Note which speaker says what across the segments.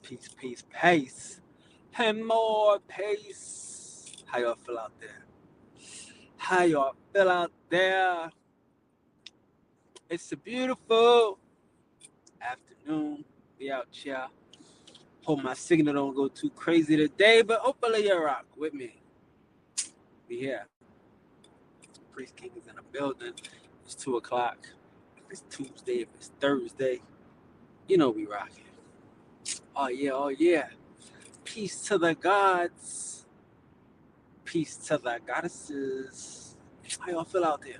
Speaker 1: Peace, peace, pace. And more pace. How y'all feel out there? How y'all feel out there? It's a beautiful afternoon. We out here. Hope my signal don't go too crazy today, but hopefully you rock with me. We here. Priest King is in the building. It's 2 o'clock. If it's Tuesday, if it's Thursday, you know we rocking. Oh yeah, oh yeah. Peace to the gods. Peace to the goddesses. How y'all feel out there?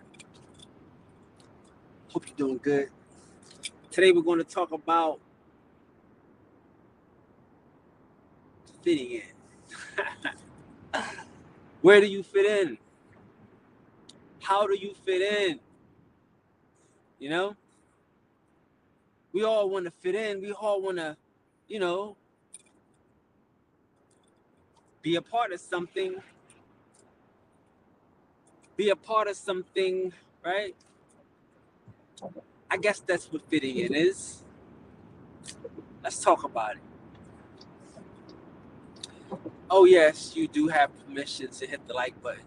Speaker 1: Hope you're doing good. Today we're going to talk about fitting in. Where do you fit in? How do you fit in? You know? We all want to fit in. We all want to, you know, be a part of something. Be a part of something, right? I guess that's what fitting in is. Let's talk about it. Oh, yes, you do have permission to hit the like button.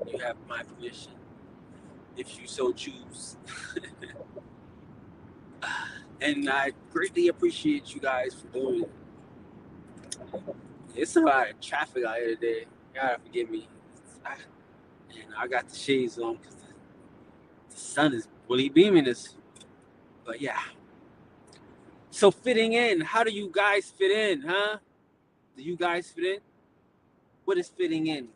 Speaker 1: You have my permission if you so choose. And I greatly appreciate you guys for doing it. It's a lot of traffic out here today. You gotta forgive me. I got the shades on because the sun is really beaming us. But yeah. So fitting in, how do you guys fit in, huh? Do you guys fit in? What is fitting in?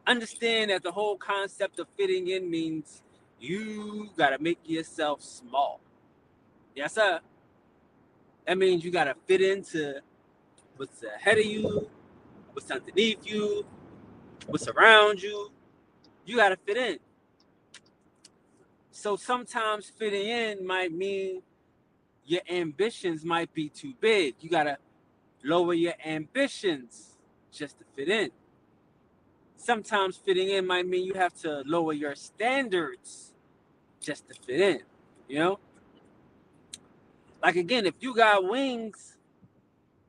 Speaker 1: Understand that the whole concept of fitting in means you gotta make yourself small. Yes, sir. That means you gotta fit into what's ahead of you, what's underneath you, what's around you. You gotta fit in. So sometimes fitting in might mean your ambitions might be too big. You gotta lower your ambitions just to fit in. Sometimes fitting in might mean you have to lower your standards just to fit in. You know? Like again, if you got wings,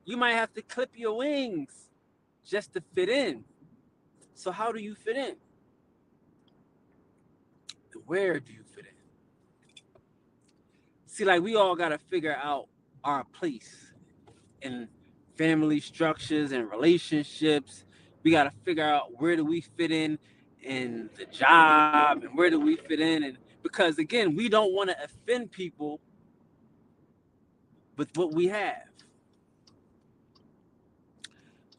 Speaker 1: you might have to clip your wings just to fit in. So how do you fit in? Where do you fit in? See, like we all gotta figure out our place in family structures and relationships. We gotta figure out where do we fit in the job and where do we fit in, and because again, we don't want to offend people with what we have.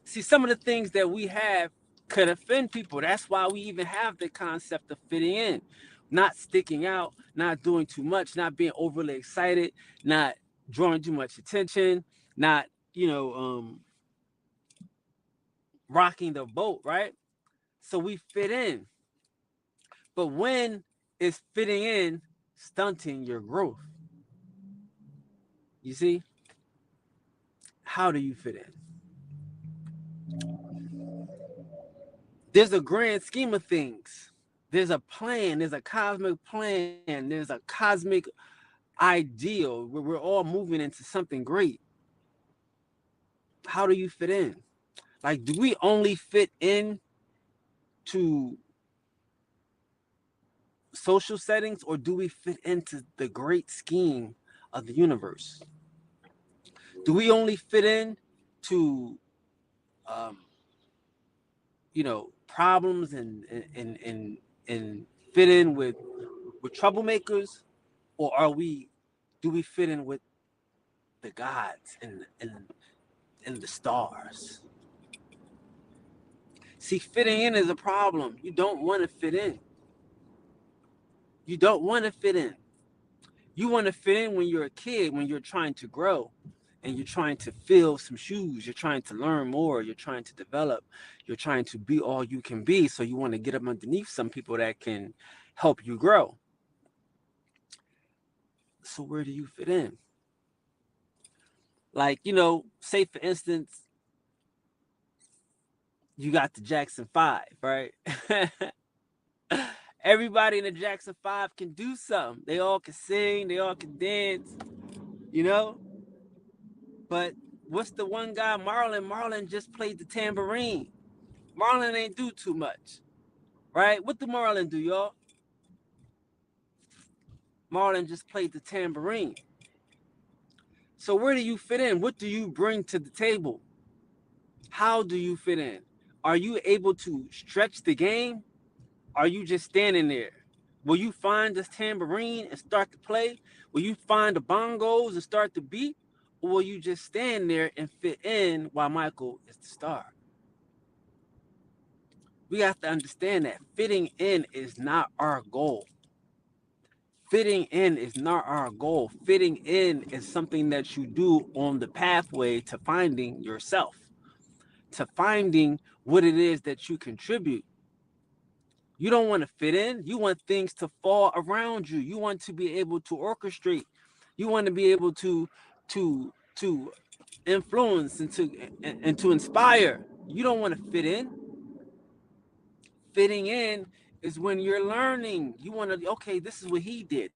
Speaker 1: See, some of the things that we have could offend people. That's why we even have the concept of fitting in, not sticking out, not doing too much, not being overly excited, not drawing too much attention, not, rocking the boat, right? So we fit in. But when is fitting in stunting your growth? You see? How do you fit in? There's a grand scheme of things. There's a plan, there's a cosmic plan, there's a cosmic ideal where we're all moving into something great. How do you fit in? Like, do we only fit in to social settings, or do we fit into the great scheme of the universe? Do we only fit in to um, problems and fit in with troublemakers, or do we fit in with the gods and the stars? See, fitting in is a problem. You don't want to fit in. You don't want to fit in. You want to fit in when you're a kid, when you're trying to grow and you're trying to fill some shoes. You're trying to learn more. You're trying to develop. You're trying to be all you can be. So you want to get up underneath some people that can help you grow. So where do you fit in? Like, say for instance, you got the Jackson 5, right? Everybody in the Jackson 5 can do something. They all can sing, they all can dance, you know? But what's the one guy, Marlon? Marlon just played the tambourine. Marlon ain't do too much, right? What did Marlon do, y'all? Marlon just played the tambourine. So where do you fit in? What do you bring to the table? How do you fit in? Are you able to stretch the game? Are you just standing there? Will you find this tambourine and start to play? Will you find the bongos and start to beat? Or will you just stand there and fit in while Michael is the star? We have to understand that fitting in is not our goal. Fitting in is not our goal. Fitting in is something that you do on the pathway to finding yourself, to finding what it is that you contribute. You don't want to fit in. You want things to fall around you. You want to be able to orchestrate. You want to be able to influence and to inspire. You don't want to fit in. Fitting in is when you're learning. You want to, okay, this is what he did.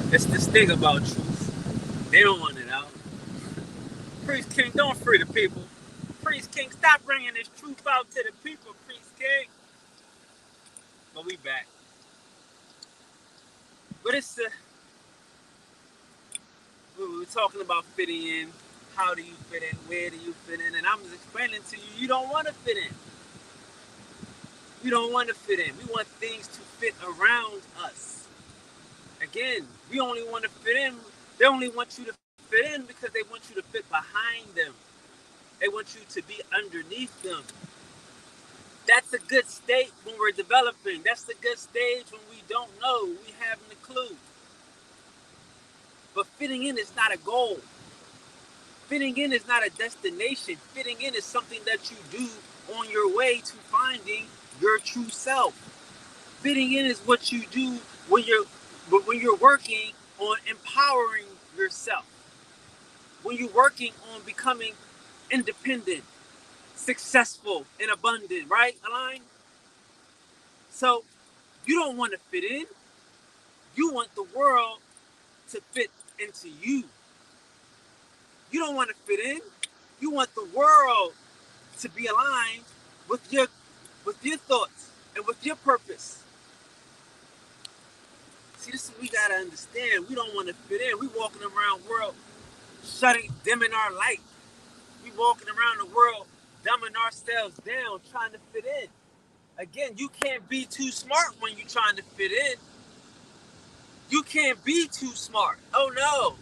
Speaker 1: It's this thing about truth. They don't want it out. Priest King, don't free the people. Priest King, stop bringing this truth out to the people, Priest King. But we back. But we were talking about fitting in. How do you fit in? Where do you fit in? And I'm just explaining to you, you don't want to fit in. We don't want to fit in. We want things to fit around us. Again, we only want to fit in. They only want you to fit in because they want you to fit behind them. They want you to be underneath them. That's a good state when we're developing. That's the good stage when we don't know. We haven't a clue. But fitting in is not a goal. Fitting in is not a destination. Fitting in is something that you do on your way to finding your true self. Fitting in is what you do when you're working on empowering yourself. When you're working on becoming independent, successful, and abundant, right, Align? So you don't want to fit in. You want the world to fit into you. You don't want to fit in. You want the world to be aligned with your thoughts and with your purpose. See, this is what we gotta understand. We don't want to fit in. We walking around the world dimming our light. We walking around the world dumbing ourselves down, trying to fit in. Again, you can't be too smart when you're trying to fit in. You can't be too smart. Oh no,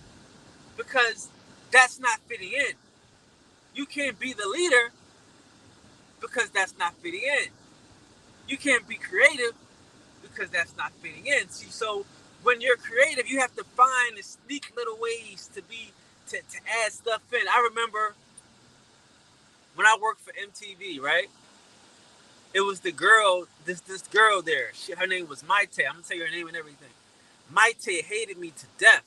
Speaker 1: because that's not fitting in. You can't be the leader because that's not fitting in. You can't be creative because that's not fitting in. See, so when you're creative, you have to find the sneak little ways to add stuff in. I remember when I worked for MTV, right? It was the girl, this girl there. Her name was Maite. I'm gonna tell you her name and everything. Maite hated me to death.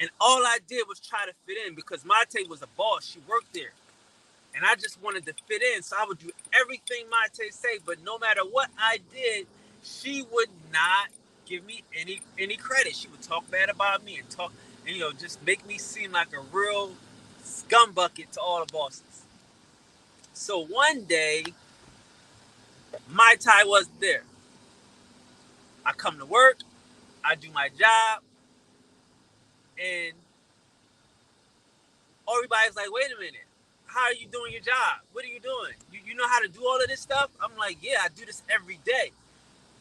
Speaker 1: And all I did was try to fit in because Maite was a boss. She worked there. And I just wanted to fit in. So I would do everything Maite say, but no matter what I did, she would not give me any credit. She would talk bad about me and just make me seem like a real scumbucket to all the bosses. So one day, Maite wasn't there. I come to work, I do my job, and everybody's like, wait a minute, how are you doing your job? What are you doing? You know how to do all of this stuff? I'm like, yeah, I do this every day.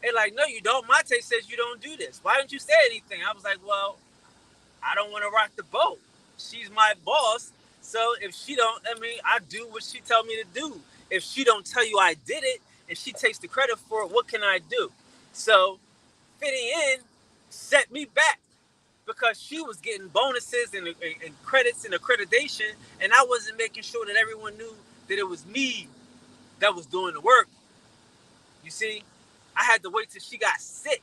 Speaker 1: They're like, no, you don't. Maite says you don't do this. Why didn't you say anything? I was like, well, I don't want to rock the boat. She's my boss. So if she don't, I do what she tell me to do. If she don't tell you I did it and she takes the credit for it, what can I do? So fitting in set me back because she was getting bonuses and credits and accreditation, and I wasn't making sure that everyone knew that it was me that was doing the work. You see, I had to wait till she got sick.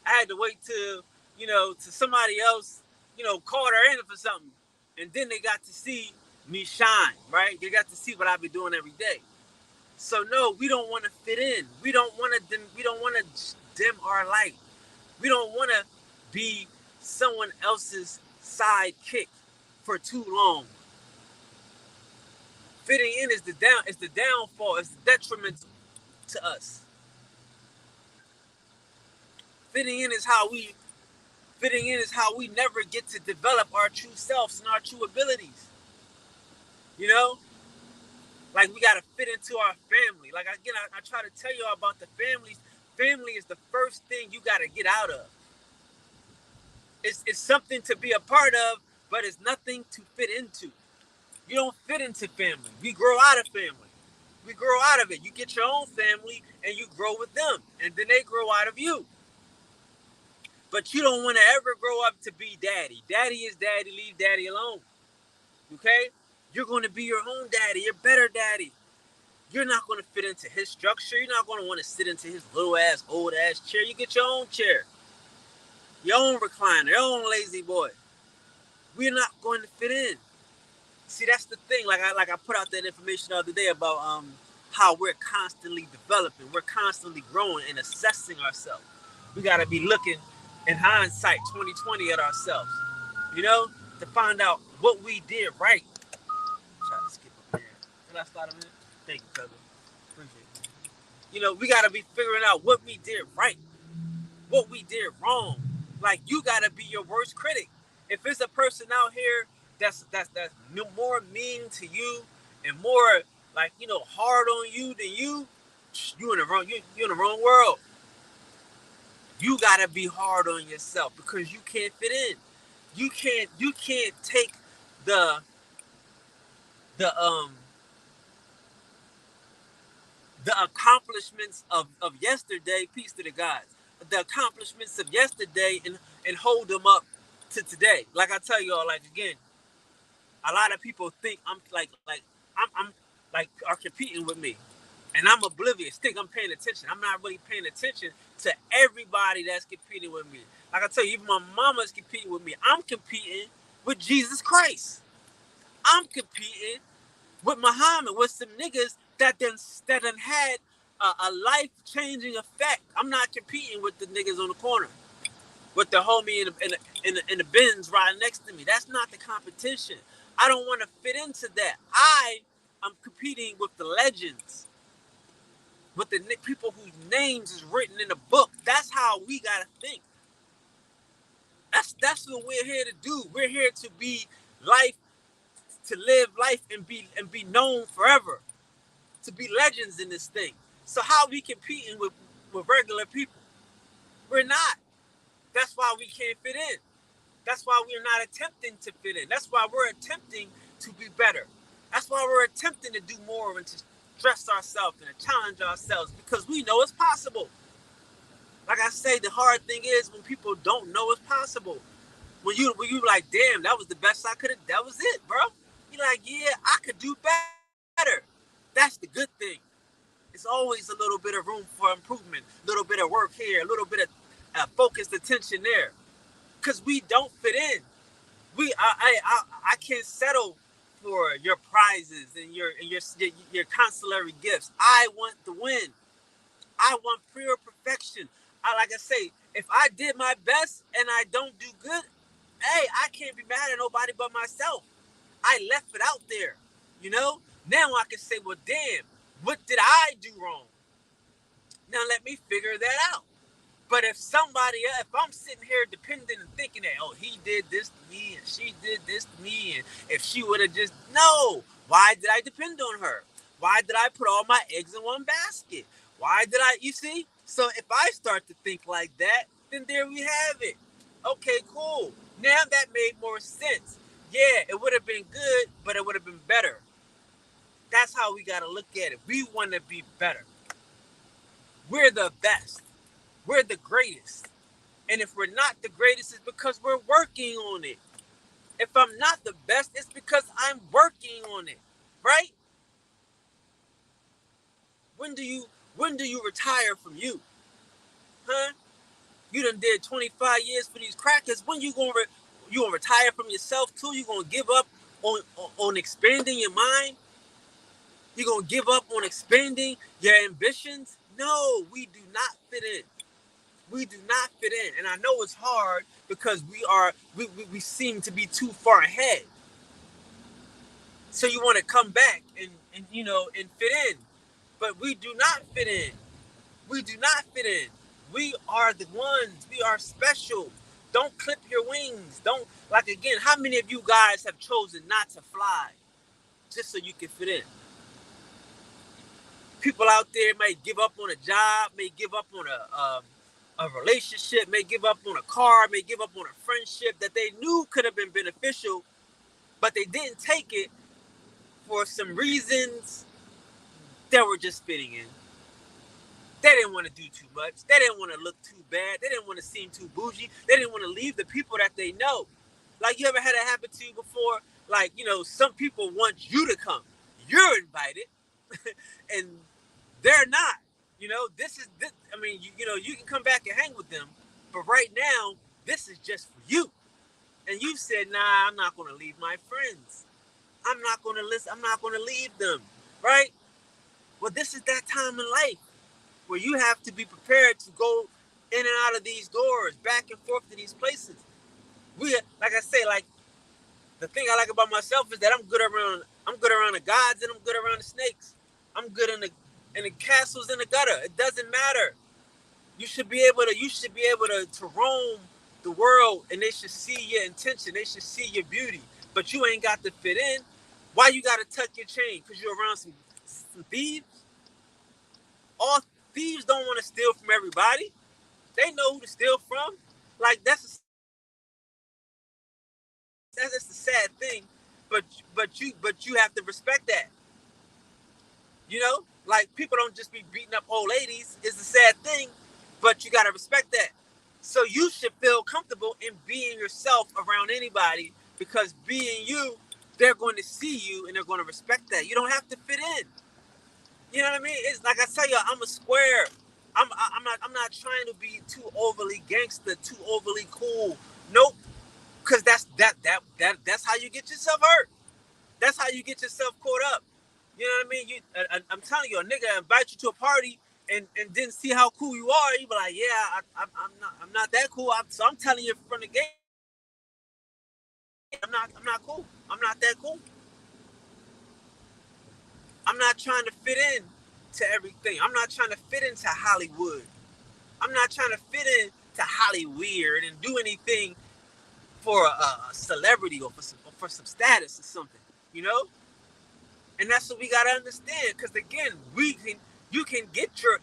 Speaker 1: I had to wait till, to somebody else, called her in for something. And then they got to see me shine, right? They got to see what I be doing every day. So no, we don't want to fit in. We don't want to dim our light. We don't want to be someone else's sidekick for too long. Fitting in is the downfall, it's the detriment to us. Fitting in is how we never get to develop our true selves and our true abilities. Like we gotta fit into our family. Like again, I try to tell you all about the families. Family is the first thing you gotta get out of. It's something to be a part of, but it's nothing to fit into. You don't fit into family. We grow out of family. We grow out of it. You get your own family and you grow with them, and then they grow out of you. But you don't want to ever grow up to be daddy. Daddy is daddy. Leave daddy alone. Okay? You're going to be your own daddy. You're better daddy. You're not going to fit into his structure. You're not going to want to sit into his little ass, old ass chair. You get your own chair. Your own recliner. Your own lazy boy. We're not going to fit in. See, that's the thing. Like I put out that information the other day about how we're constantly developing. We're constantly growing and assessing ourselves. We got to be looking in hindsight 2020 at ourselves, to find out what we did right. Try to skip up here. Can I start a minute? Thank you, cousin. Appreciate it. We got to be figuring out what we did right, what we did wrong. Like, you got to be your worst critic. If it's a person out here that's more mean to you and more hard on you than you in the wrong world. You gotta be hard on yourself because you can't fit in. You can't take the accomplishments of yesterday, peace to the gods, the accomplishments of yesterday and hold them up to today. Like I tell y'all, like again, a lot of people think I'm are competing with me. And I'm oblivious. Think I'm paying attention. I'm not really paying attention to everybody that's competing with me. Like I tell you, even my mama's competing with me. I'm competing with Jesus Christ. I'm competing with Muhammad, with some niggas that done had a life-changing effect. I'm not competing with the niggas on the corner, with the homie in the Benz riding next to me. That's not the competition. I don't want to fit into that. I'm competing with the legends, with the people whose names is written in the book. That's how we gotta think. That's what we're here to do. We're here to be life, to live life and be known forever, to be legends in this thing. So how are we competing with regular people? We're not. That's why we can't fit in. That's why we're not attempting to fit in. That's why we're attempting to be better. That's why we're attempting to do more and to stress ourselves and to challenge ourselves, because we know it's possible. Like I say, the hard thing is when people don't know it's possible. When you like, damn, that was the best I could have. That was it, bro. You're like, yeah, I could do better. That's the good thing. It's always a little bit of room for improvement, a little bit of work here, a little bit of focused attention there, because we don't fit in. I can't settle for your prizes and your consolatory gifts. I want the win. I want pure perfection. Like I say, if I did my best and I don't do good, hey, I can't be mad at nobody but myself. I left it out there, you know. Now I can say, well, damn, what did I do wrong? Now let me figure that out. But if I'm sitting here depending and thinking that, oh, he did this to me and she did this to me, and if she would have just, no, why did I depend on her? Why did I put all my eggs in one basket? Why did you see? So if I start to think like that, then there we have it. Okay, cool. Now that made more sense. Yeah, it would have been good, but it would have been better. That's how we got to look at it. We want to be better. We're the best. We're the greatest. And if we're not the greatest, it's because we're working on it. If I'm not the best, it's because I'm working on it. Right? When do you retire from you? Huh? You done did 25 years for these crackers. When you gonna retire from yourself too? You gonna give up on expanding your mind? You gonna give up on expanding your ambitions? No, we do not fit in. We do not fit in. And I know it's hard because we seem to be too far ahead. So you want to come back and fit in. But we do not fit in. We do not fit in. We are the ones. We are special. Don't clip your wings. Don't, like, again, how many of you guys have chosen not to fly just so you can fit in? People out there may give up on a job, may give up on a relationship, may give up on a car, may give up on a friendship that they knew could have been beneficial, but they didn't take it for some reasons that were just fitting in. They didn't want to do too much. They didn't want to look too bad. They didn't want to seem too bougie. They didn't want to leave the people that they know. Like, you ever had that happen to you before? Like, some people want you to come. You're invited, and they're not. This is this. I mean, you can come back and hang with them, but right now, this is just for you. And you said, nah, I'm not going to leave my friends. I'm not going to listen. I'm not going to leave them. Right? Well, this is that time in life where you have to be prepared to go in and out of these doors, back and forth to these places. Like I say, like, the thing I like about myself is that I'm good around the gods and I'm good around the snakes. I'm good in the castles in the gutter. It doesn't matter. You should be able to roam the world, and they should see your intention. They should see your beauty. But you ain't got to fit in. Why you got to tuck your chain? Because you're around some thieves? All thieves don't want to steal from everybody. They know who to steal from. Like, that's the sad thing. But you have to respect that. Like, people don't just be beating up old ladies. It's a sad thing, but you gotta respect that. So you should feel comfortable in being yourself around anybody, because being you, they're going to see you and they're going to respect that. You don't have to fit in. You know what I mean? It's like I tell you, I'm a square. I'm not trying to be too overly gangster, too overly cool. Nope. Because that's how you get yourself hurt. That's how you get yourself caught up. You know what I mean? I'm telling you, a nigga invite you to a party and didn't see how cool you are. You be like, yeah, I'm not that cool. So I'm telling you from the gate, I'm not cool. I'm not that cool. I'm not trying to fit in to everything. I'm not trying to fit into Hollywood. I'm not trying to fit in to Hollyweird and do anything for a celebrity or for some status or something. You know? And that's what we gotta understand. Because again, you can get your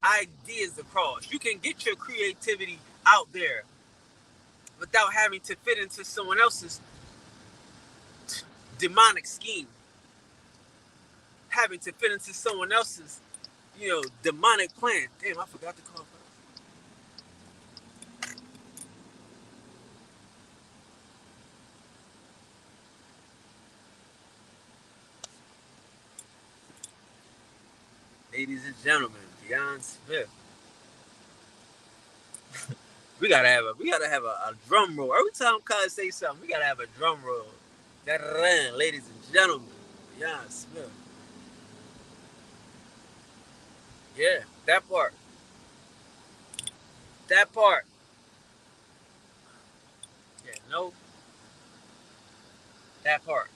Speaker 1: ideas across. You can get your creativity out there without having to fit into someone else's demonic scheme, having to fit into someone else's, demonic plan. Damn, I forgot to call her. Ladies and gentlemen, Deion Smith. we gotta have a drum roll. Every time Cuz say something, we gotta have a drum roll. Ladies and gentlemen, Deion Smith. Yeah, that part. That part. Yeah, no, that part.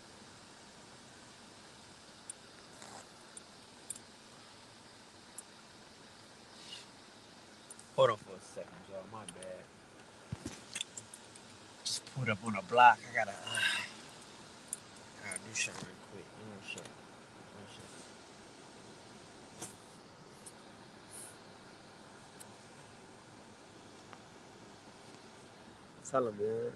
Speaker 1: Hold on for a second, y'all. My bad. Just put up on a block. I gotta do something real quick. Tell him, man.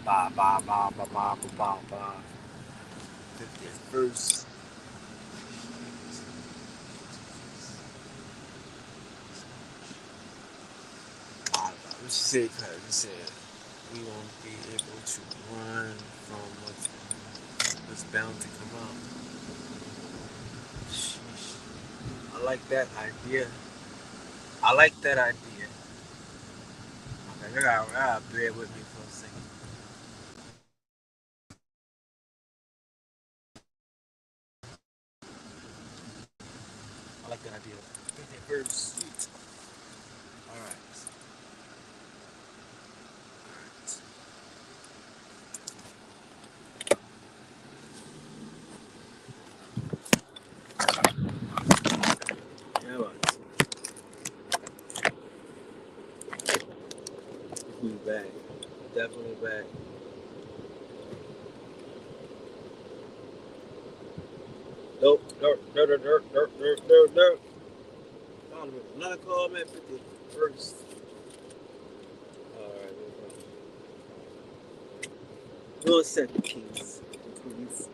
Speaker 1: Ba ba ba ba ba ba ba ba. 50th verse. What you say, Cuz? You said we won't be able to run from what's bound to come out. Sheesh. I like that idea. I like that idea. Okay, I gotta bear with me for a second. I like that idea. 50th verse. Sweet. All right. Yeah, we back. Definitely back. Nope. Nope. Another call, man. 51st. All right. We'll set the keys. Please.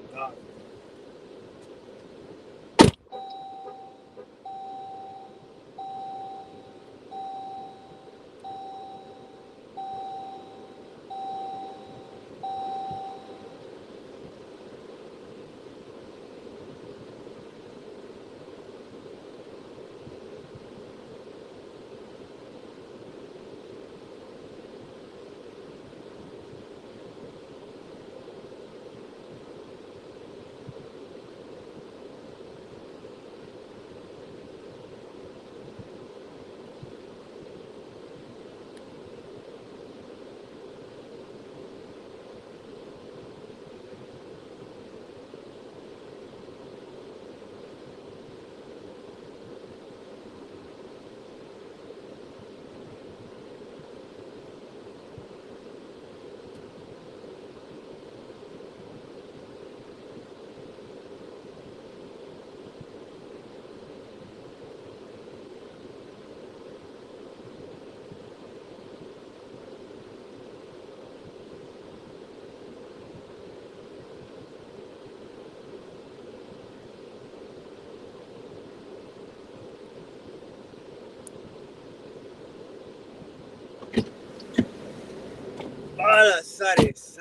Speaker 1: Hola, Sares.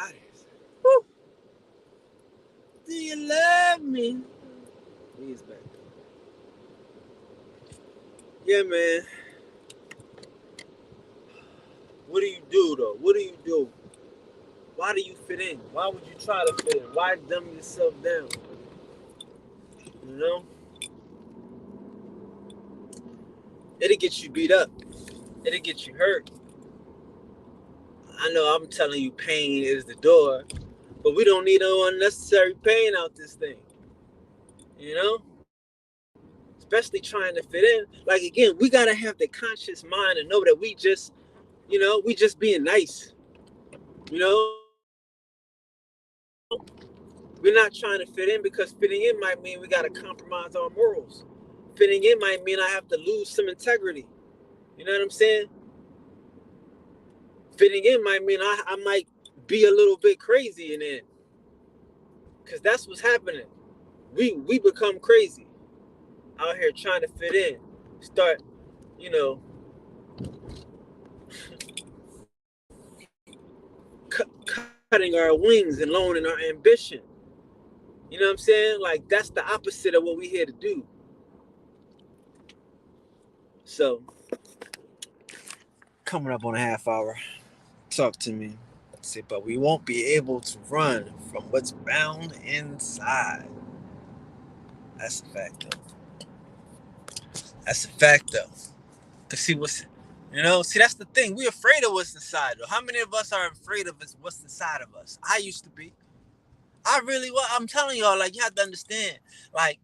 Speaker 1: Woo. Do you love me? He's back. Yeah, man. What do you do, though? What do you do? Why do you fit in? Why would you try to fit in? Why dumb yourself down? You know? It'll get you beat up. It'll get you hurt. I know I'm telling you pain is the door, but we don't need no unnecessary pain out this thing. You know? Especially trying to fit in. Like, again, we got to have the conscious mind and know that we just, we just being nice. You know? We're not trying to fit in because fitting in might mean we got to compromise our morals. Fitting in might mean I have to lose some integrity. You know what I'm saying? Fitting in might mean I might be a little bit crazy in it. Because that's what's happening. We become crazy out here trying to fit in. Start, cutting our wings and lowering our ambition. You know what I'm saying? Like, that's the opposite of what we're here to do. So, coming up on a half hour. Talk to me. See, but we won't be able to run from what's bound inside. That's a fact, though. That's a fact, though. Cause see that's the thing. We're afraid of what's inside, though. How many of us are afraid of what's inside of us? I used to be. I really was. I'm telling y'all, like, you have to understand. Like,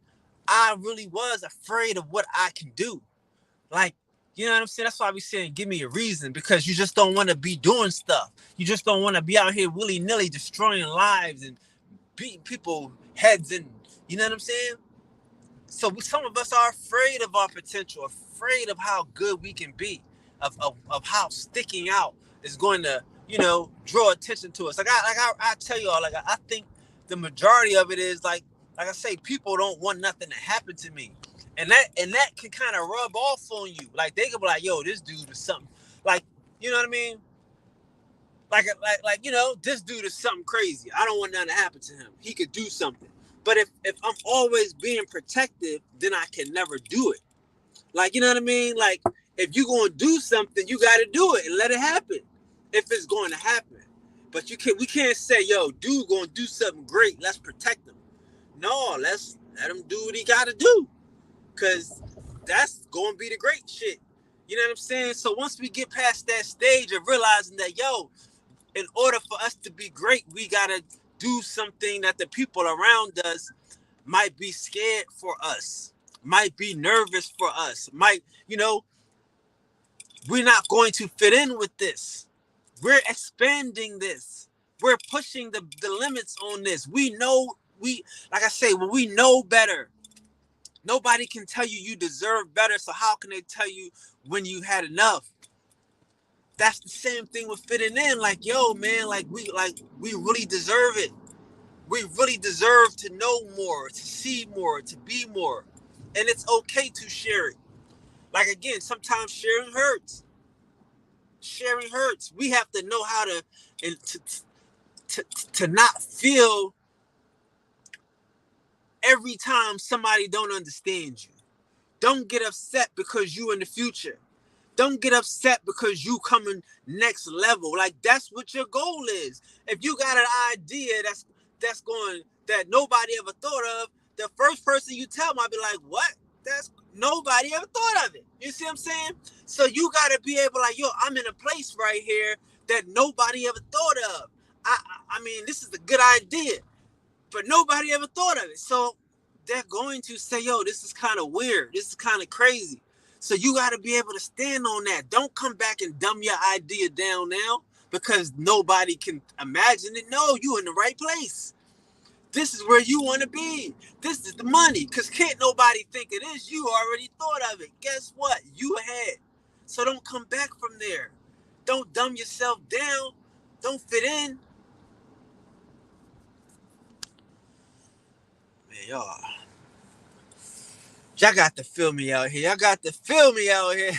Speaker 1: I really was afraid of what I can do. Like, you know what I'm saying? That's why we saying, give me a reason, because you just don't want to be doing stuff. You just don't want to be out here willy-nilly destroying lives and beating people heads in. You know what I'm saying? So some of us are afraid of our potential, afraid of how good we can be, of how sticking out is going to, draw attention to us. I tell y'all, like, I think the majority of it is like I say, people don't want nothing to happen to me. And that can kind of rub off on you. Like, they can be like, yo, this dude is something. Like, you know what I mean? Like, this dude is something crazy. I don't want nothing to happen to him. He could do something. But if I'm always being protective, then I can never do it. Like, you know what I mean? Like, if you're going to do something, you got to do it and let it happen. If it's going to happen. But we can't say, yo, dude going to do something great. Let's protect him. No, let's let him do what he got to do. Because that's going to be the great shit. You know what I'm saying? So once we get past that stage of realizing that, yo, in order for us to be great, we got to do something that the people around us might be scared for us, might be nervous for us, we're not going to fit in with this. We're expanding this. We're pushing the limits on this. We know, like I say, when we know better, nobody can tell you deserve better. So how can they tell you when you had enough? That's the same thing with fitting in. Like, yo, man, we really deserve it. We really deserve to know more, to see more, to be more. And it's okay to share it. Like, again, sometimes sharing hurts. Sharing hurts. We have to know how to not feel every time somebody don't understand you. Don't get upset because you in the future. Don't get upset because you coming next level. Like, that's what your goal is. If you got an idea that nobody ever thought of, the first person you tell might be like, what? That's nobody ever thought of it. You see what I'm saying? So you got to be able, like, yo, I'm in a place right here that nobody ever thought of. I mean, this is a good idea, but nobody ever thought of it. So they're going to say, yo, this is kind of weird. This is kind of crazy. So you got to be able to stand on that. Don't come back and dumb your idea down now because nobody can imagine it. No, you in the right place. This is where you want to be. This is the money, because can't nobody think it is. You already thought of it. Guess what? You ahead. So don't come back from there. Don't dumb yourself down. Don't fit in. Man, y'all got to feel me out here. Y'all got to feel me out here.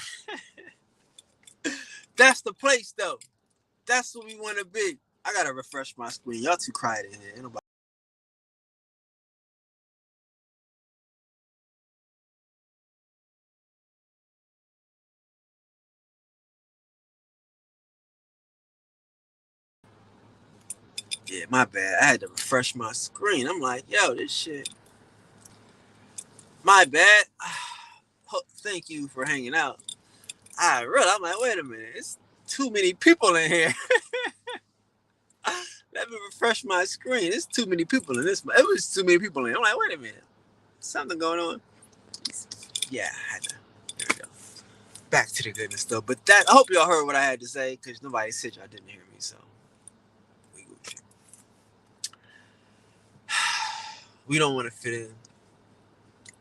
Speaker 1: That's the place, though. That's what we want to be. I got to refresh my screen. Y'all too quiet in here. Ain't nobody. Yeah, my bad. I had to refresh my screen. I'm like, yo, this shit. My bad. Thank you for hanging out. I'm like, wait a minute. It's
Speaker 2: too many people in here. Let me refresh my screen. There's too many people in this. It was too many people in here. I'm like, wait a minute. Something going on. Yeah, I had to. There we go. Back to the goodness though. But that, I hope y'all heard what I had to say, because nobody said y'all didn't hear me. So we don't want to fit in.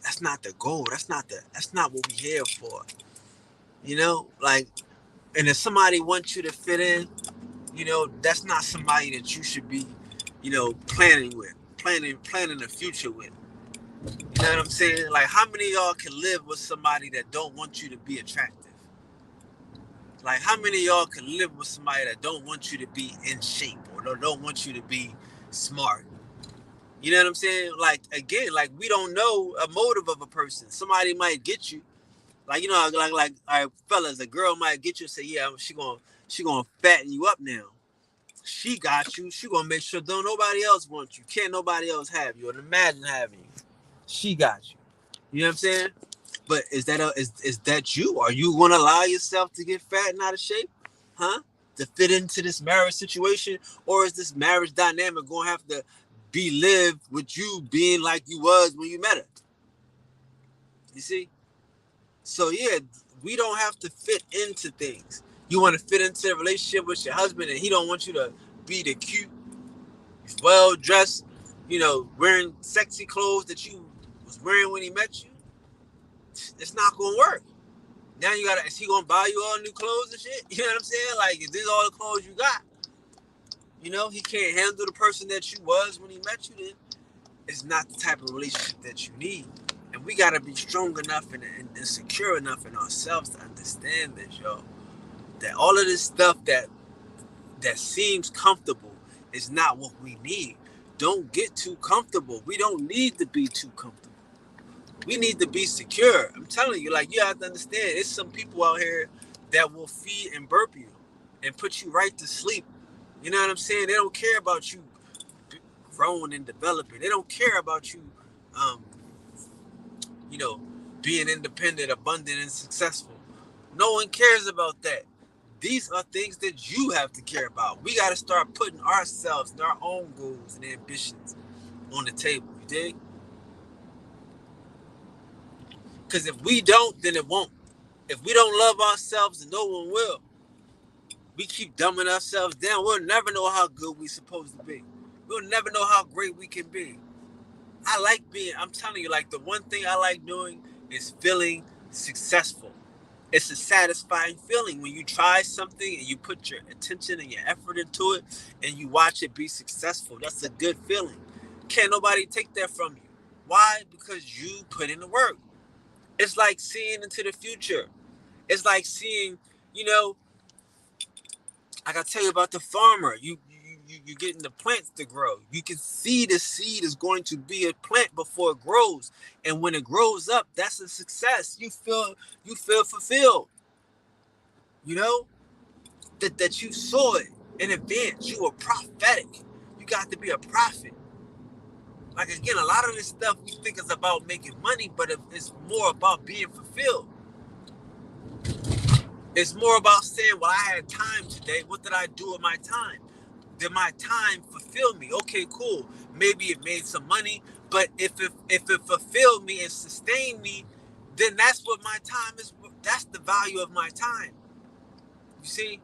Speaker 2: That's not the goal. That's not what we here for. You know, like, and if somebody wants you to fit in, you know, that's not somebody that you should be, you know, planning the future with. You know what I'm saying? Like, how many of y'all can live with somebody that don't want you to be attractive? Like, how many of y'all can live with somebody that don't want you to be in shape or don't want you to be smart? You know what I'm saying? Like, again, like, we don't know a motive of a person. Somebody might get you. Like, you know, like, all right, fellas, a girl might get you and say, yeah, she gonna fatten you up now. She got you. She gonna make sure don't nobody else want you. Can't nobody else have you. Or imagine having you. She got you. You know what I'm saying? But is that you? Are you gonna allow yourself to get fat and out of shape? Huh? To fit into this marriage situation? Or is this marriage dynamic gonna have to be lived with you being like you was when you met her? You see? So yeah, we don't have to fit into things. You want to fit into a relationship with your husband and he don't want you to be the cute, well dressed, you know, wearing sexy clothes that you was wearing when he met you. It's not gonna work. Now you gotta, is he gonna buy you all new clothes and shit? You know what I'm saying? Like, is this all the clothes you got? You know, he can't handle the person that you was when he met you. Then it's not the type of relationship that you need. And we gotta be strong enough and secure enough in ourselves to understand this, yo. That all of this stuff that seems comfortable is not what we need. Don't get too comfortable. We don't need to be too comfortable. We need to be secure. I'm telling you, like, you have to understand, it's some people out here that will feed and burp you and put you right to sleep. You know what I'm saying? They don't care about you growing and developing. They don't care about you, um, you know, being independent, abundant, and successful. No one cares about that. These are things that you have to care about. We got to start putting ourselves and our own goals and ambitions on the table. You dig? Because if we don't, then it won't. If we don't love ourselves, then no one will. We keep dumbing ourselves down. We'll never know how good we're supposed to be. We'll never know how great we can be. I like being, I'm telling you, like, the one thing I like doing is feeling successful. It's a satisfying feeling when you try something and you put your attention and your effort into it and you watch it be successful. That's a good feeling. Can't nobody take that from you. Why? Because you put in the work. It's like seeing into the future. It's like seeing, you know, I gotta tell you about the farmer. You getting the plants to grow. You can see the seed is going to be a plant before it grows, and when it grows up, that's a success. You feel fulfilled. You know that you saw it in advance. You were prophetic. You got to be a prophet. Like, again, a lot of this stuff we think is about making money, but it's more about being fulfilled. It's more about saying, well, I had time today. What did I do with my time? Did my time fulfill me? Okay, cool. Maybe it made some money, but if it fulfilled me and sustained me, then that's what my time is. That's the value of my time. You see?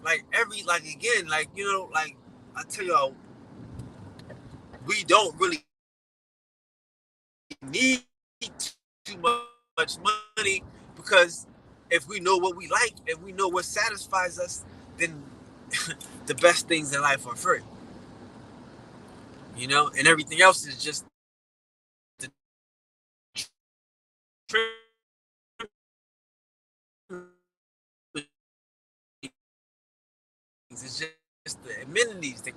Speaker 2: Like, again, like, you know, like, I tell y'all, we don't really need too much money, because if we know what we like and we know what satisfies us, then the best things in life are free. You know, and everything else is just the it's just the amenities that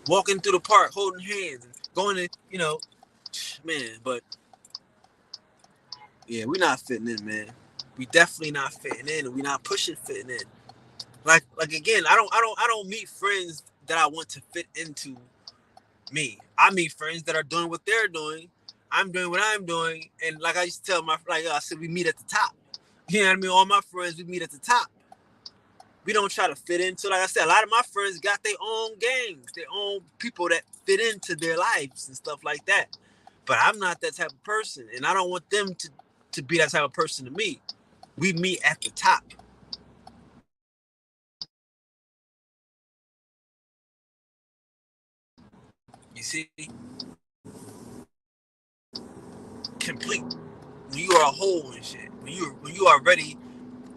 Speaker 2: walking through the park, holding hands, and going to, you know, man. But yeah, we're not fitting in, man. We definitely not fitting in, and we're not pushing fitting in. Like again, I don't meet friends that I want to fit into me. I meet friends that are doing what they're doing. I'm doing what I'm doing, and like I used to tell like I said, we meet at the top. You know what I mean? All my friends, we meet at the top. We don't try to fit into, like I said, a lot of my friends got their own gangs, their own people that fit into their lives and stuff like that. But I'm not that type of person, and I don't want them to be that type of person to me. We meet at the top. You see? Complete. When you are a whole and shit. When you are ready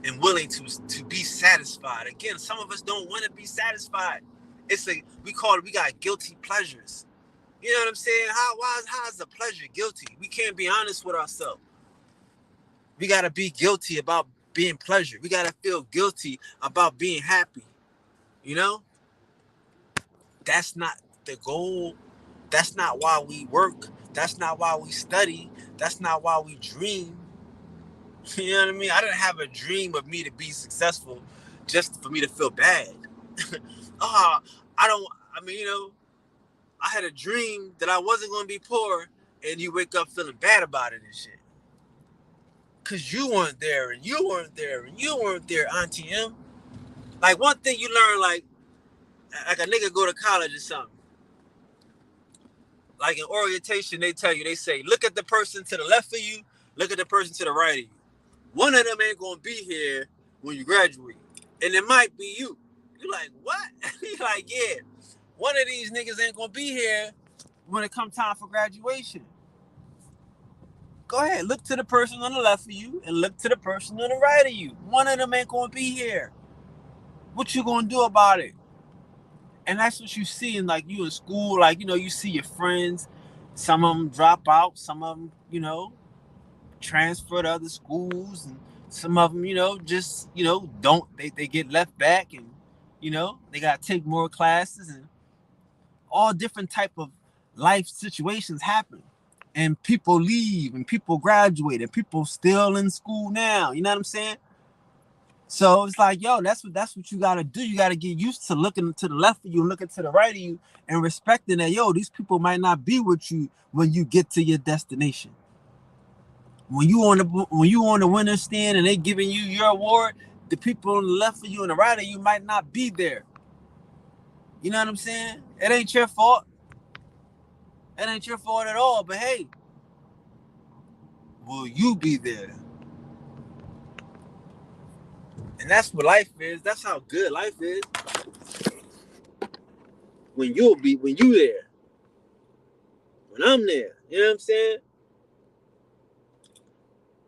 Speaker 2: and willing to be satisfied. Again, some of us don't want to be satisfied. It's like we got guilty pleasures. You know what I'm saying? How is the pleasure guilty? We can't be honest with ourselves. We gotta be guilty about being pleasure. We gotta feel guilty about being happy. You know? That's not the goal. That's not why we work. That's not why we study. That's not why we dream. You know what I mean? I didn't have a dream of me to be successful just for me to feel bad. I mean, you know, I had a dream that I wasn't going to be poor, and you wake up feeling bad about it and shit. Because you weren't there, and you weren't there, and you weren't there, Auntie M. Like, one thing you learn, like a nigga go to college or something. Like in orientation, they say, look at the person to the left of you, look at the person to the right of you. One of them ain't going to be here when you graduate. And it might be you. You're like, what? You're like, yeah. One of these niggas ain't going to be here when it comes time for graduation. Go ahead. Look to the person on the left of you and look to the person on the right of you. One of them ain't going to be here. What you going to do about it? And that's what you see in, like, you in school. Like, you know, you see your friends. Some of them drop out. Some of them, you know, transfer to other schools. And some of them, you know, just, you know, they get left back, and, you know, they got to take more classes, and all different type of life situations happen. And people leave, and people graduate, and people still in school now. You know what I'm saying? So it's like, yo, that's what you gotta do. You gotta get used to looking to the left of you and looking to the right of you, and respecting that, yo, these people might not be with you when you get to your destination. When you on the winner's stand and they giving you your award, the people on the left of you and the right of you might not be there. You know what I'm saying? It ain't your fault. It ain't your fault at all. But hey, will you be there? And that's what life is. That's how good life is. When you there. When I'm there. You know what I'm saying?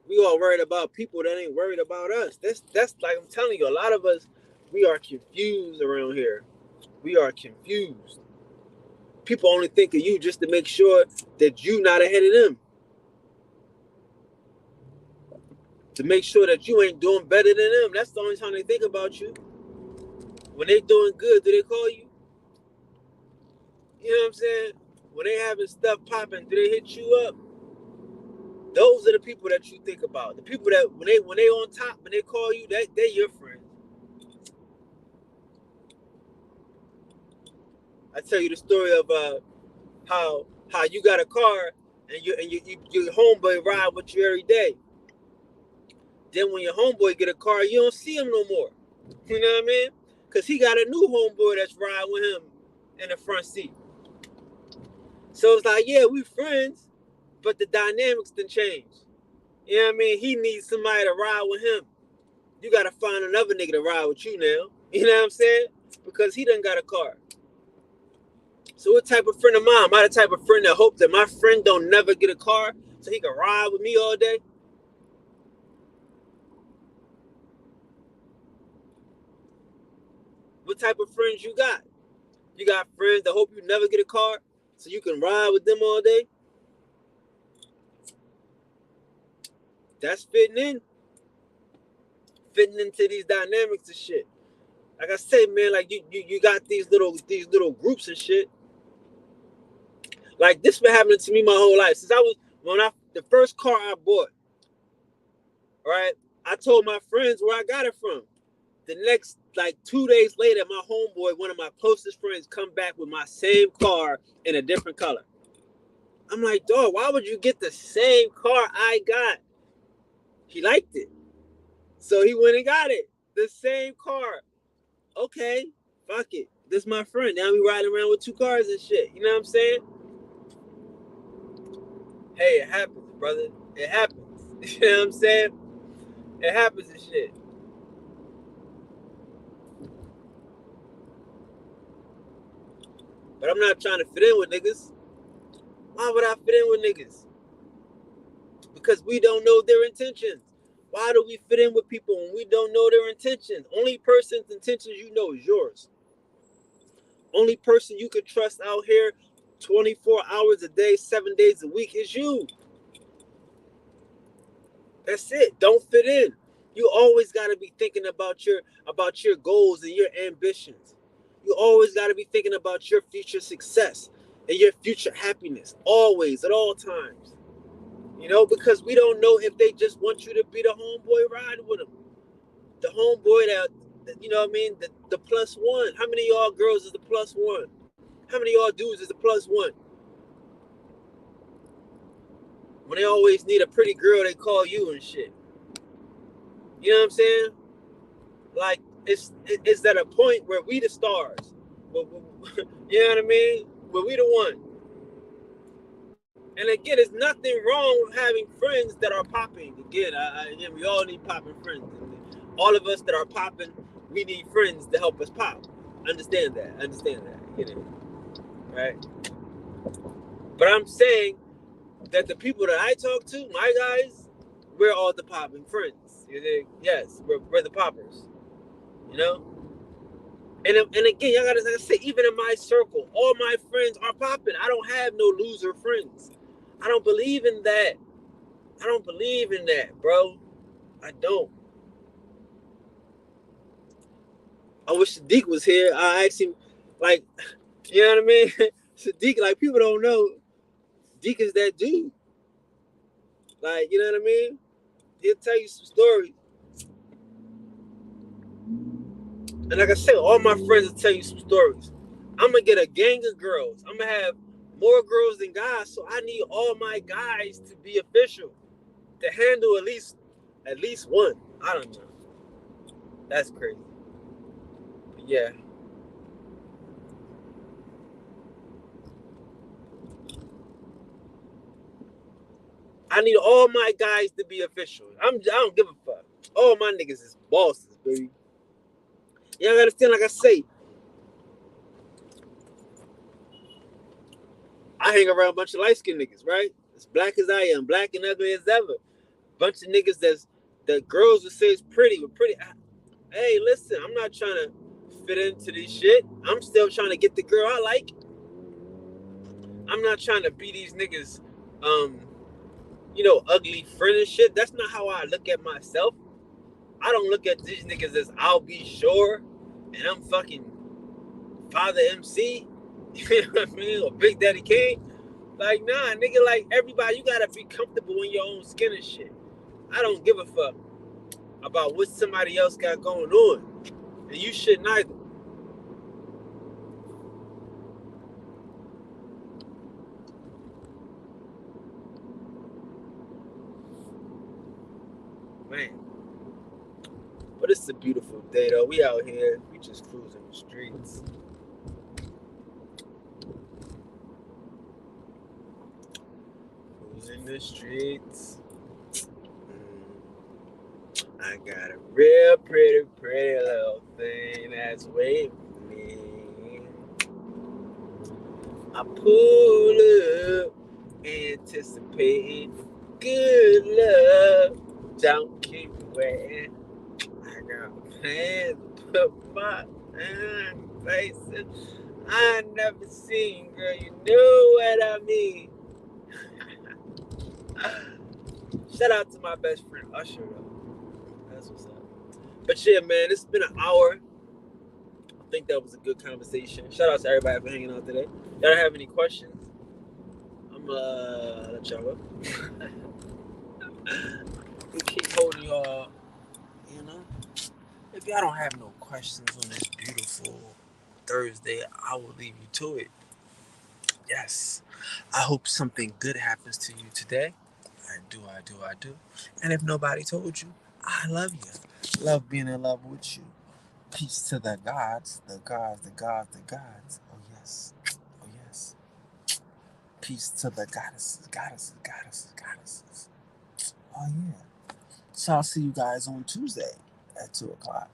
Speaker 2: We all worried about people that ain't worried about us. That's like I'm telling you, a lot of us, we are confused around here. We are confused. People only think of you just to make sure that you not ahead of them. To make sure that you ain't doing better than them. That's the only time they think about you. When they doing good, do they call you? You know what I'm saying? When they having stuff popping, do they hit you up? Those are the people that you think about. The people that when they on top and they call you, they're your friends. I tell you the story of how you got a car and your homeboy ride with you every day. Then when your homeboy get a car, you don't see him no more. You know what I mean? Because he got a new homeboy that's riding with him in the front seat. So it's like, yeah, we friends, but the dynamics done changed. You know what I mean? He needs somebody to ride with him. You got to find another nigga to ride with you now. You know what I'm saying? Because he done got a car. So what type of friend am I? Am I the type of friend that hope that my friend don't never get a car so he can ride with me all day? What type of friends you got? You got friends that hope you never get a car so you can ride with them all day? That's fitting in. Fitting into these dynamics and shit. Like I say, man, like you got these little groups and shit. Like this been happening to me my whole life. Since the first car I bought, right? I told my friends where I got it from. The next, like 2 days later, my homeboy, one of my closest friends, come back with my same car in a different color. I'm like, dog, why would you get the same car I got? He liked it. So he went and got it. The same car. Okay, fuck it. This my friend. Now we riding around with 2 cars and shit. You know what I'm saying? Hey, it happens, brother. It happens. You know what I'm saying? It happens and shit. But I'm not trying to fit in with niggas. Why would I fit in with niggas? Because we don't know their intentions. Why do we fit in with people when we don't know their intentions? Only person's intentions you know is yours. Only person you can trust out here 24 hours a day, 7 days a week is you. That's it. Don't fit in. You always got to be thinking about your goals and your ambitions. You always got to be thinking about your future success and your future happiness. Always, at all times. You know, because we don't know if they just want you to be the homeboy riding with them. The homeboy that you know what I mean? The plus one. How many of y'all girls is the plus one? How many of y'all dudes is the plus one? When they always need a pretty girl, they call you and shit. You know what I'm saying? Like, it's at a point where we the stars. You know what I mean? Where we the one. And again, there's nothing wrong with having friends that are popping. Again, we all need popping friends. All of us that are popping, we need friends to help us pop. Understand that. You know, right? But I'm saying that the people that I talk to, my guys, we're all the popping friends. You know? Yes, we're the poppers. You know? And again, y'all gotta say, even in my circle, all my friends are popping. I don't have no loser friends. I don't believe in that. Bro. I don't. I wish Sadiq was here. I asked him, like, you know what I mean? Sadiq, like, people don't know. Sadiq is that dude. Like, you know what I mean? He'll tell you some stories. And like I said, all my friends will tell you some stories. I'm going to get a gang of girls. I'm going to have more girls than guys. So I need all my guys to be official, to handle at least one. I don't know. That's crazy. But yeah. I need all my guys to be official. I don't give a fuck. All my niggas is bosses, baby. You gotta understand, like I say, I hang around a bunch of light-skinned niggas, right? As black as I am, black and ugly as ever. Bunch of niggas that girls would say is pretty, but pretty. Hey, listen, I'm not trying to fit into this shit. I'm still trying to get the girl I like. I'm not trying to be these niggas, ugly friend and shit. That's not how I look at myself. I don't look at these niggas as I'll be sure and I'm fucking Father MC, you know what I mean, or Big Daddy Kane. Like, nah, nigga, like, everybody, you gotta be comfortable in your own skin and shit. I don't give a fuck about what somebody else got going on. And you shouldn't either. Man. But it's a beautiful day, though. We out here. We just cruising the streets. Cruising the streets. I got a real pretty little thing that's waiting for me. I pull up, anticipating good love. Don't keep waiting. I got plans to put my places I never seen, girl. You know what I mean. Shout out to my best friend Usher, though. That's what's up. But yeah, man, it's been an hour. I think that was a good conversation. Shout out to everybody for hanging out today. Y'all have any questions? I'm let y'all go. We keep holding y'all, you know. If y'all don't have no questions on this beautiful Thursday, I will leave you to it. Yes. I hope something good happens to you today. I do. And if nobody told you, I love you. Love being in love with you. Peace to the gods, the gods, the gods, the gods. Oh yes. Oh yes. Peace to the goddesses, goddesses, goddesses, goddesses. Oh yeah. So I'll see you guys on Tuesday at 2 o'clock.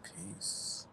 Speaker 2: Peace.